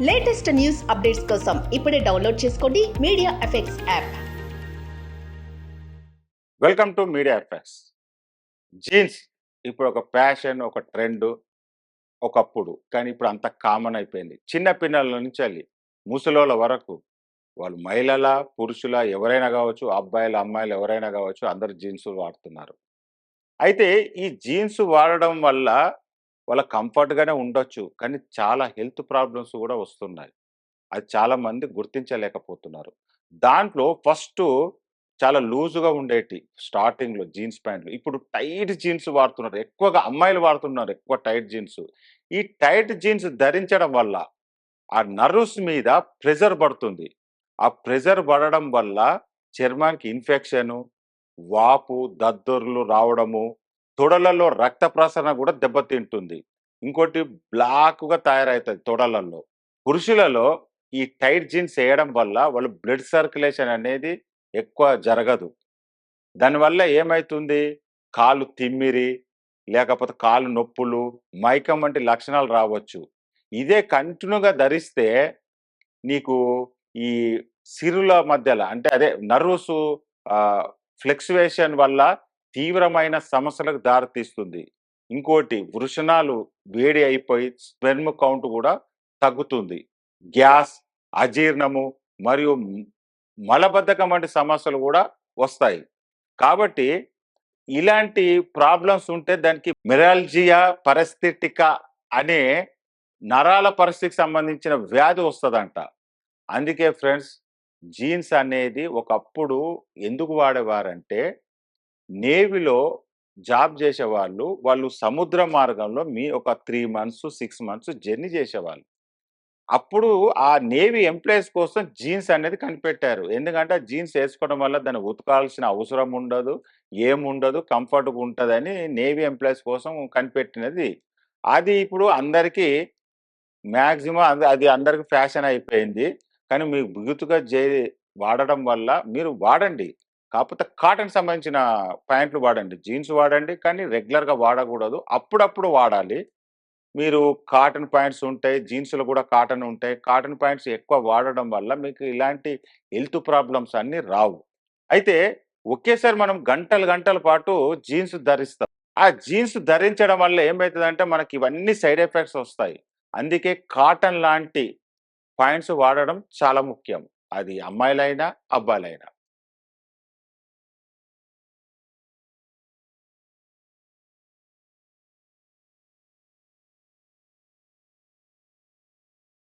Latest news updates కోసం ఇప్పుడే download చేసుకోండి media effects app. Welcome to media effects. Jeans ఇప్పుడు ఒక ఫ్యాషన్, ఒక ట్రెండ్ ఒకప్పుడు, కానీ ఇప్పుడు అంత కామన్ అయిపోయింది. చిన్న పిల్లల నుంచి వెళ్ళి ముసలోళ్ళ వరకు, వాళ్ళు మహిళల పురుషుల ఎవరైనా కావచ్చు, అబ్బాయిల అమ్మాయిలు ఎవరైనా కావచ్చు, అందరు జీన్స్ వాడుతున్నారు. అయితే ఈ జీన్స్ వాడడం వల్ల వాళ్ళ కంఫర్ట్గానే ఉండొచ్చు, కానీ చాలా హెల్త్ ప్రాబ్లమ్స్ కూడా వస్తున్నాయి. అది చాలా మంది గుర్తించలేకపోతున్నారు. దాంట్లో ఫస్ట్ చాలా లూజుగా ఉండేటి స్టార్టింగ్‌లో జీన్స్ ప్యాంట్లు. ఇప్పుడు టైట్ జీన్స్ వాడుతున్నారు. ఎక్కువగా అమ్మాయిలు వాడుతున్నారు ఎక్కువ టైట్ జీన్స్. ఈ టైట్ జీన్స్ ధరించడం వల్ల ఆ నర్వ్స్ మీద ప్రెషర్ పడుతుంది. ఆ ప్రెషర్ పడడం వల్ల చర్మానికి ఇన్ఫెక్షను, వాపు, దద్దుర్లు రావడము, తొడలలో రక్త ప్రసరణ కూడా దెబ్బతింటుంది. ఇంకోటి బ్లాక్‌గా తయారవుతది తొడలలో. పురుషులలో ఈ టైట్ జీన్స్ వేయడం వల్ల వాళ్ళు బ్లడ్ సర్క్యులేషన్ అనేది ఎక్కువ జరగదు. దానివల్ల ఏమైతుంది? కాళ్ళు తిమ్మిరి, లేకపోతే కాళ్ళు నొప్పులు, మైకం వంటి లక్షణాలు రావచ్చు. ఇదే కంటిన్యూగా ధరిస్తే నీకు ఈ సిరుల మధ్యల అంటే అదే నర్వ్స్ ఫ్లక్చుయేషన్ వల్ల తీవ్రమైన సమస్యలకు దారితీస్తుంది. ఇంకోటి వృషణాలు వేడి అయిపోయి స్పెర్మ్ కౌంట్ కూడా తగ్గుతుంది. గ్యాస్, అజీర్ణము మరియు మలబద్ధకం వంటి సమస్యలు కూడా వస్తాయి. కాబట్టి ఇలాంటి ప్రాబ్లమ్స్ ఉంటే దానికి మిరాల్జియా పరిస్థితిక అనే నరాల పరిస్థితికి సంబంధించిన వ్యాధి వస్తుందంట. అందుకే ఫ్రెండ్స్, జీన్స్ అనేది ఒకప్పుడు ఎందుకు వాడేవారంటే, నేవీలో జాబ్ చేసేవాళ్ళు, వాళ్ళు సముద్ర మార్గంలో ఒక 3 మంత్స్, 6 మంత్స్ జర్నీ చేసేవాళ్ళు. అప్పుడు ఆ నేవీ ఎంప్లాయీస్ కోసం జీన్స్ అనేది కనిపెట్టారు. ఎందుకంటే జీన్స్ వేసుకోవడం వల్ల దాన్ని ఉతకాల్సిన అవసరం ఉండదు, ఏముండదు, కంఫర్ట్‌గా ఉంటదని నేవీ ఎంప్లాయీస్ కోసం కనిపెట్టినది. అది ఇప్పుడు అందరికీ మాక్సిమం అది అందరికి ఫ్యాషన్ అయిపోయింది. కానీ మీకు బిగుతుగా వాడడం వల్ల మీరు వాడండి. కాకపోతే కాటన్ సంబంధించిన ప్యాంట్లు వాడండి. జీన్స్ వాడండి, కానీ రెగ్యులర్‌గా వాడకూడదు. అప్పుడప్పుడు వాడాలి. మీరు కాటన్ ప్యాంట్స్ ఉంటాయి. జీన్స్‌లో కూడా కాటన్ ఉంటాయి. కాటన్ ప్యాంట్స్ ఎక్కువ వాడడం వల్ల మీకు ఇలాంటి హెల్త్ ప్రాబ్లమ్స్ అన్నీ రావు. అయితే ఒకేసారి మనం గంటలు గంటల పాటు జీన్స్ ధరిస్తాం. ఆ జీన్స్ ధరించడం వల్ల ఏమైతదంటే మనకి ఇవన్నీ సైడ్ ఎఫెక్ట్స్ వస్తాయి. అందుకే కాటన్ లాంటి ప్యాంట్స్ వాడడం చాలా ముఖ్యం. అది అమ్మాయిలైనా, అబ్బాయిలైనా.